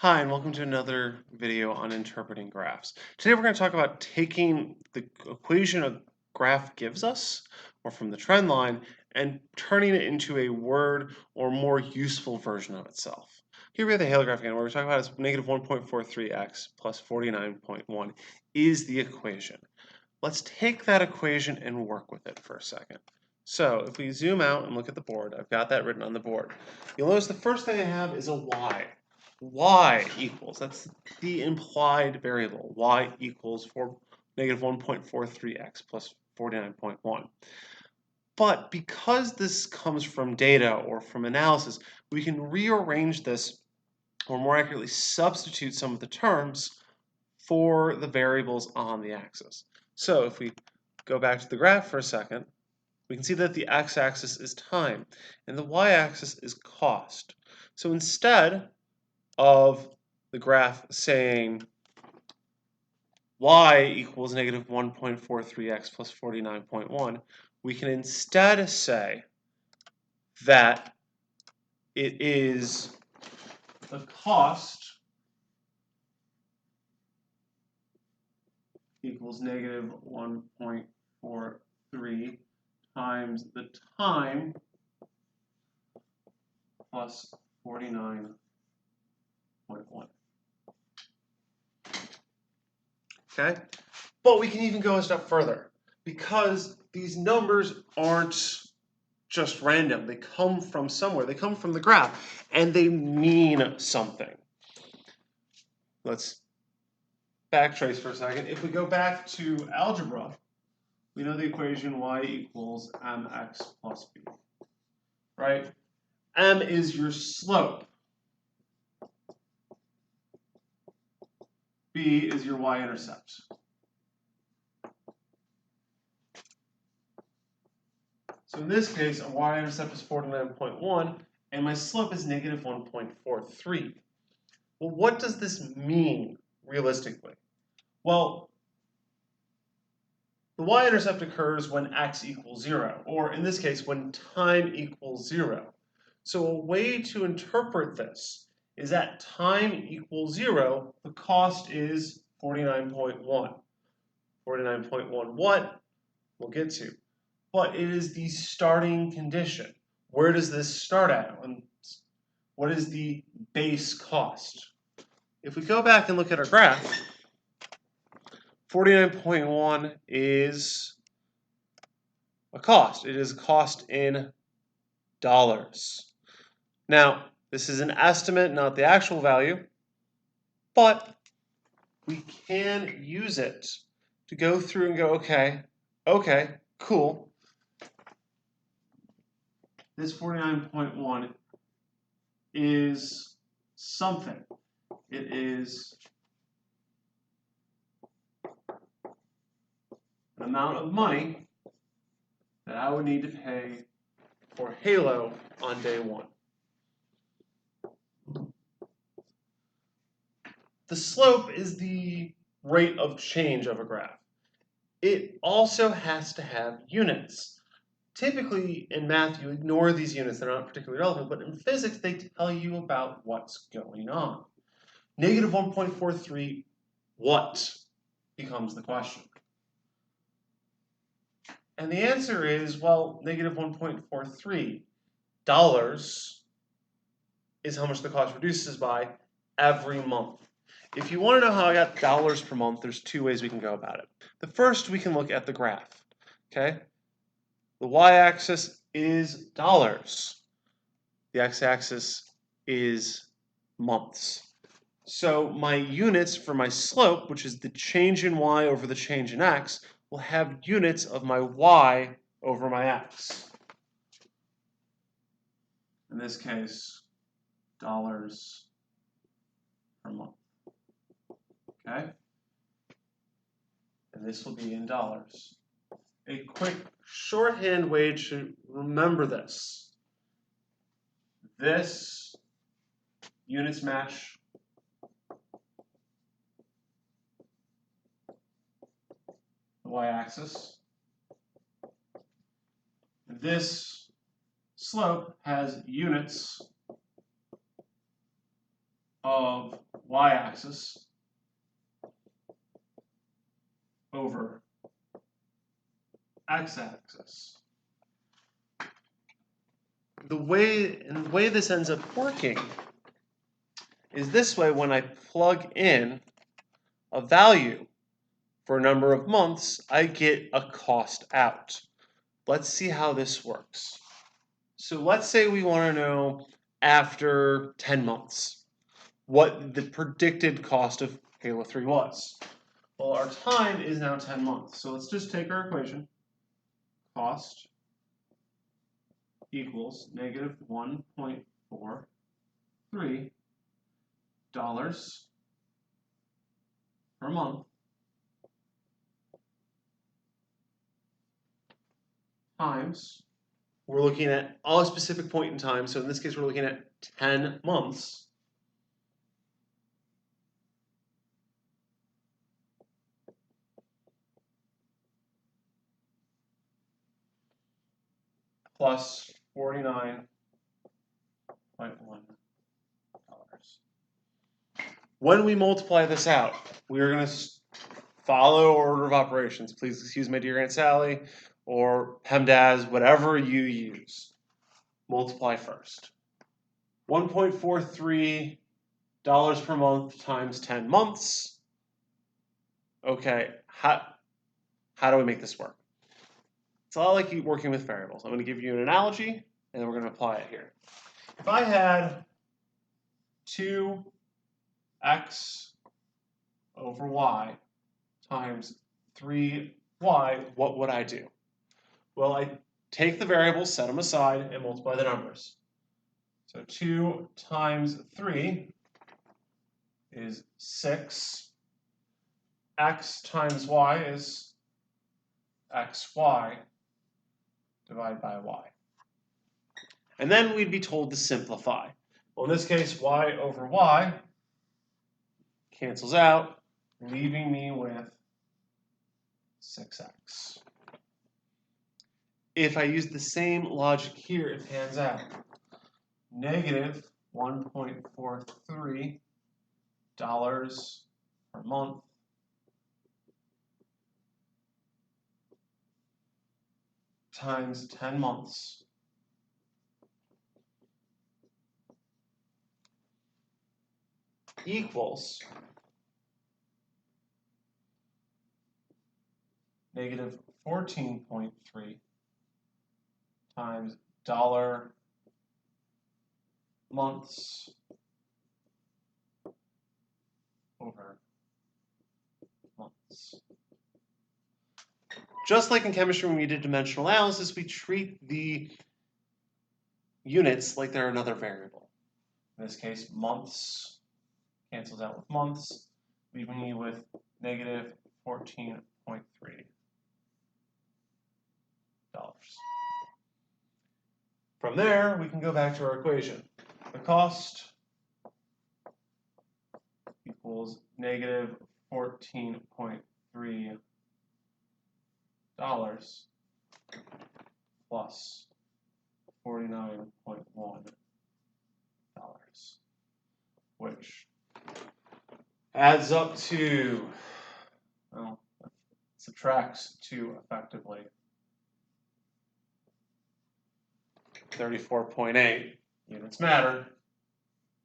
Hi, and welcome to another video on interpreting graphs. Today we're going to talk about taking the equation a graph gives us, or from the trend line, and turning it into a word or more useful version of itself. Here we have the Halo graph again, where we're talking about is negative 1.43x plus 49.1 is the equation. Let's take that equation and work with it for a second. So if we zoom out and look at the board, I've got that written on the board. You'll notice the first thing I have is a y. Y equals, that's the implied variable. Y equals negative 1.43x plus 49.1. But because this comes from data or from analysis, we can rearrange this, or more accurately, substitute some of the terms for the variables on the axis. So if we go back to the graph for a second, we can see that the x-axis is time and the y-axis is cost. So instead of the graph saying y equals negative 1.43x plus 49.1, we can instead say that it is the cost equals negative 1.43 times the time plus 49.1. Okay? But we can even go a step further because these numbers aren't just random. They come from somewhere. They come from the graph and they mean something. Let's backtrace for a second. If we go back to algebra, we know the equation y equals mx plus b, right? M is your slope. B is your y-intercept. So in this case, our y-intercept is 49.1, and my slope is negative 1.43. Well, what does this mean realistically? Well, the y-intercept occurs when x equals 0, or in this case, when time equals 0. So a way to interpret this is at time equals 0, the cost is 49.1. 49.1 what? We'll get to. But it is the starting condition. Where does this start at? What is the base cost? If we go back and look at our graph, 49.1 is a cost. It is a cost in dollars. Now, this is an estimate, not the actual value, but we can use it to go through and go, okay, cool. This 49.1 is something. It is an amount of money that I would need to pay for Halo on day 1. The slope is the rate of change of a graph. It also has to have units. Typically in math, you ignore these units, they're not particularly relevant, but in physics, they tell you about what's going on. Negative 1.43, what becomes the question? And the answer is, well, negative 1.43 dollars is how much the cost reduces by every month. If you want to know how I got dollars per month, there's 2 ways we can go about it. The first, we can look at the graph, okay? The y-axis is dollars. The x-axis is months. So my units for my slope, which is the change in y over the change in x, will have units of my y over my x. In this case, dollars per month. Okay? And this will be in dollars. A quick shorthand way to remember this. This units match the y-axis. This slope has units of y-axis over x-axis. The way this ends up working is this way. When I plug in a value for a number of months, I get a cost out. Let's see how this works. So let's say we want to know after 10 months what the predicted cost of Halo 3 was. Well, our time is now 10 months. So let's just take our equation. Cost equals negative $1.43 per month times, we're looking at a specific point in time. So in this case, we're looking at 10 months. Plus $49.1. When we multiply this out, we are going to follow order of operations. Please excuse my dear Aunt Sally, or PEMDAS, whatever you use. Multiply first. $1.43 per month times 10 months. Okay, how do we make this work? It's a lot like working with variables. I'm going to give you an analogy, and then we're going to apply it here. If I had 2x over y times 3y, what would I do? Well, I take the variables, set them aside, and multiply the numbers. So 2 times 3 is 6. X times y is xy divided by y. And then we'd be told to simplify. Well, in this case, y over y cancels out, leaving me with 6x. If I use the same logic here, it pans out. Negative $1.43 per month times 10 months equals negative 14.3 times dollar months over months. Just like in chemistry when we did dimensional analysis, we treat the units like they're another variable. In this case, months cancels out with months, leaving me with negative 14.3 dollars. From there, we can go back to our equation. The cost equals negative $14.3 plus $49.1, which adds up to, well, subtracts 2 effectively. 34.8 units matter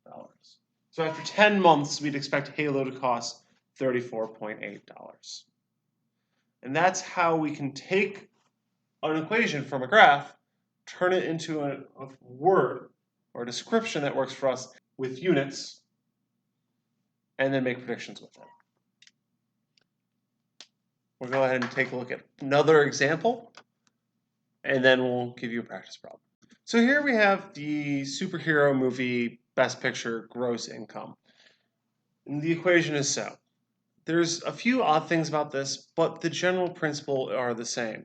dollars. So after 10 months, we'd expect Halo to cost $34.8. And that's how we can take an equation from a graph, turn it into a word or a description that works for us with units, and then make predictions with it. We'll go ahead and take a look at another example, and then we'll give you a practice problem. So here we have the superhero movie Best Picture gross income. And the equation is so. There's a few odd things about this, but the general principle are the same.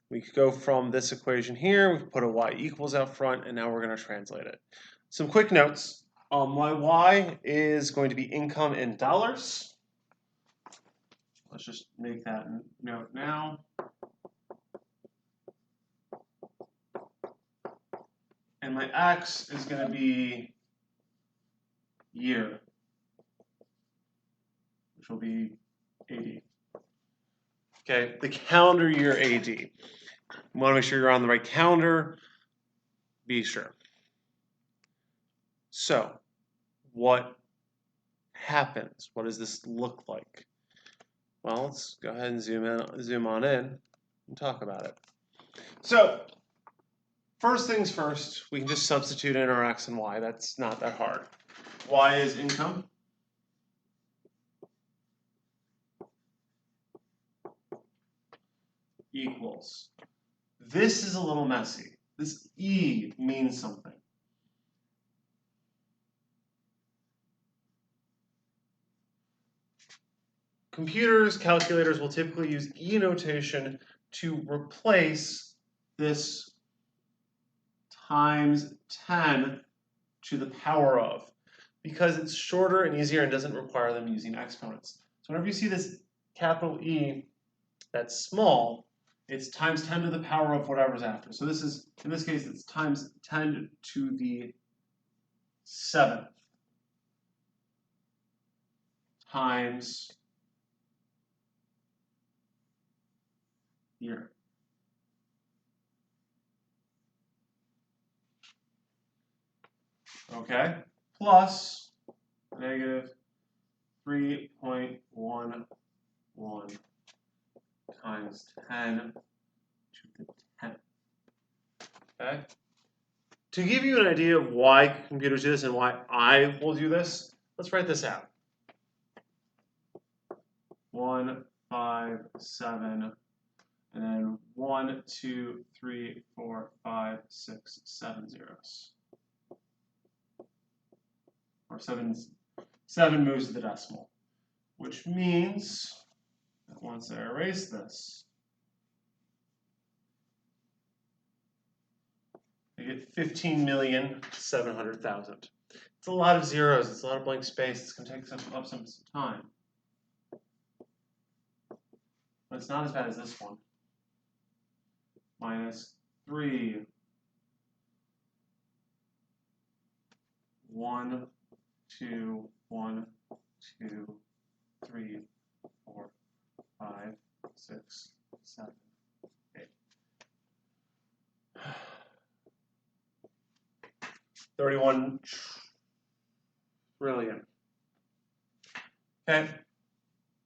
We could go from this equation here, we could put a y equals out front, and now we're going to translate it. Some quick notes. My y is going to be income in dollars. Let's just make that note now. And my x is going to be year. which will be AD. Okay, the calendar year AD. You want to make sure you're on the right calendar. Be sure. So, what happens? What does this look like? Well, let's go ahead and zoom on in and talk about it. So, first things first, we can just substitute in our X and Y. That's not that hard. Y is income. Equals. This is a little messy. This E means something. Computers, calculators will typically use E notation to replace this times 10 to the power of, because it's shorter and easier and doesn't require them using exponents. So whenever you see this capital E that's small, it's times 10 to the power of whatever's after. So this is, in this case, it's times 10 to the 7th times year. Okay, plus negative 3.11 times 10 to the 10th. Okay? To give you an idea of why computers do this and why I will do this, let's write this out. 1, 5, 7, and then 1, 2, 3, 4, 5, 6, 7 zeros. Or 7 moves to the decimal, which means that once I erase this, I get 15,700,000. It's a lot of zeros. It's a lot of blank space. It's going to take up some time. But it's not as bad as this one. Minus 3. 1, 2, 1, 2, 3, 4, 5, 6, 7, 8. 31 trillion. Okay.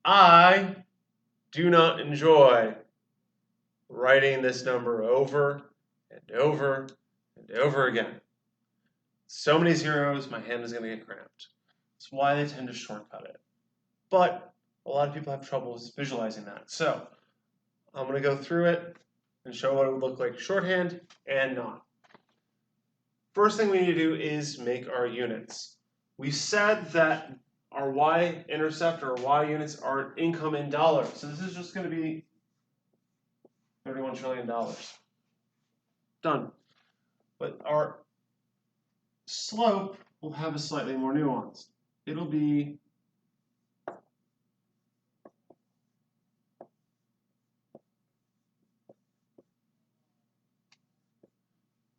I do not enjoy writing this number over and over and over again. So many zeros, my hand is going to get cramped. That's why they tend to shortcut it. But a lot of people have trouble visualizing that. So I'm going to go through it and show what it would look like shorthand and not. First thing we need to do is make our units. We said that our y-intercept or y units are income in dollars. So this is just going to be $31 trillion. Done. But our slope will have a slightly more nuance. It'll be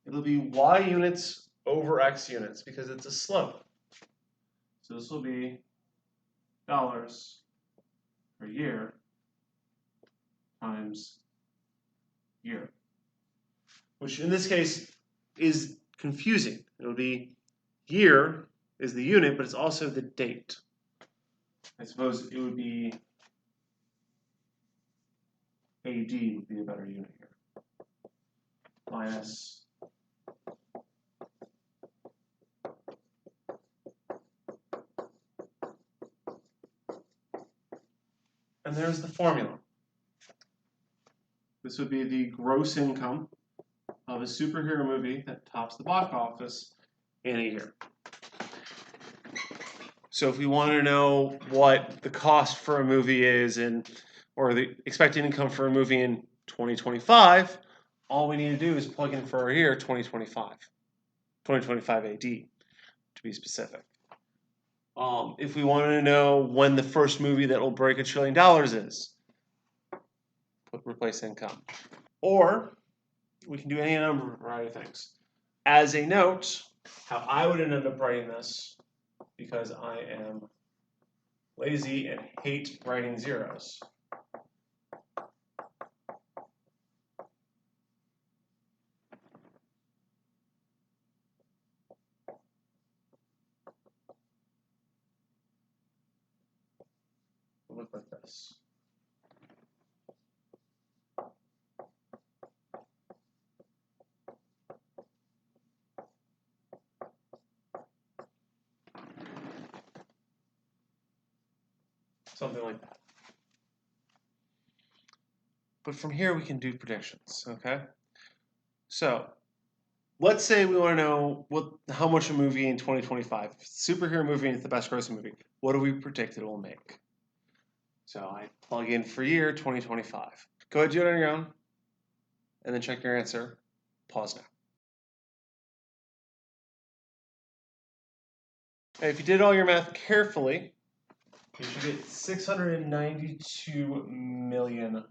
y units over x units because it's a slope. So this will be dollars per year times year, which in this case is confusing. It'll be year is the unit, but it's also the date. I suppose it would be AD would be a better unit here. Minus and there's the formula. This would be the gross income of a superhero movie that tops the box office in a year. So if we want to know what the cost for a movie is or the expected income for a movie in 2025, all we need to do is plug in for our year 2025 AD to be specific. If we want to know when the first movie that will break $1 trillion is, replace income. Or we can do any number of variety of things. As a note, how I would end up writing this, because I am lazy and hate writing zeros. It'll look like this. Something like that. But from here we can do predictions, okay? So let's say we want to know how much a movie in 2025, superhero movie, is the best grossing movie. What do we predict it will make? So I plug in for year 2025. Go ahead, do it on your own, and then check your answer. Pause now. And if you did all your math carefully, you should get $692 million.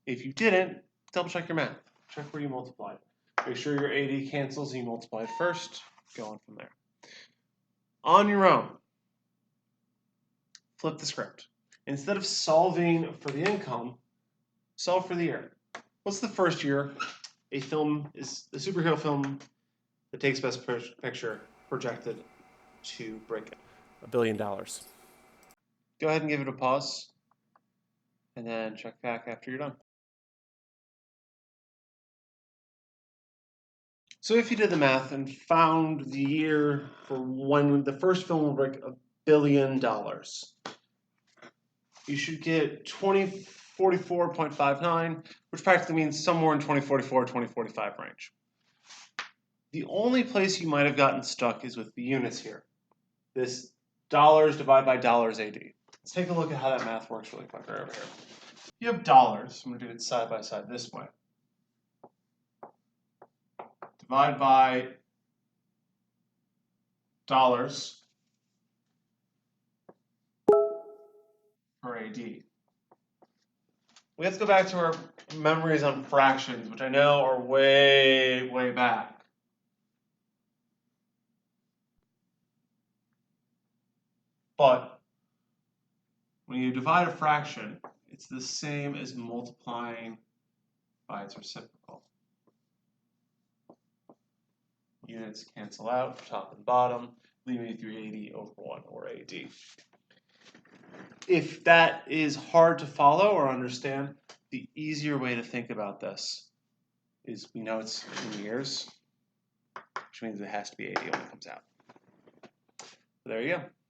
If you didn't, double check your math. Check where you multiplied. Make sure your 80 cancels and you multiply it first. Go on from there. On your own, flip the script. Instead of solving for the income, solve for the year. What's the first year a superhero film that takes Best Picture projected to break $1 billion? Go ahead and give it a pause, and then check back after you're done. So if you did the math and found the year for when the first film will break $1 billion, you should get 2044.59, which practically means somewhere in 2044 or 2045 range. The only place you might have gotten stuck is with the units here. This dollars divided by dollars AD. Let's take a look at how that math works really quick right over here. You have dollars. I'm going to do it side by side this way. Divide by dollars per AD. We have to go back to our memories on fractions, which I know are way, way back. But when you divide a fraction, it's the same as multiplying by its reciprocal. Units cancel out, top and bottom, leaving you 380 over 1, or AD. If that is hard to follow or understand, the easier way to think about this is we know it's in years, which means it has to be 80 when it comes out. So there you go.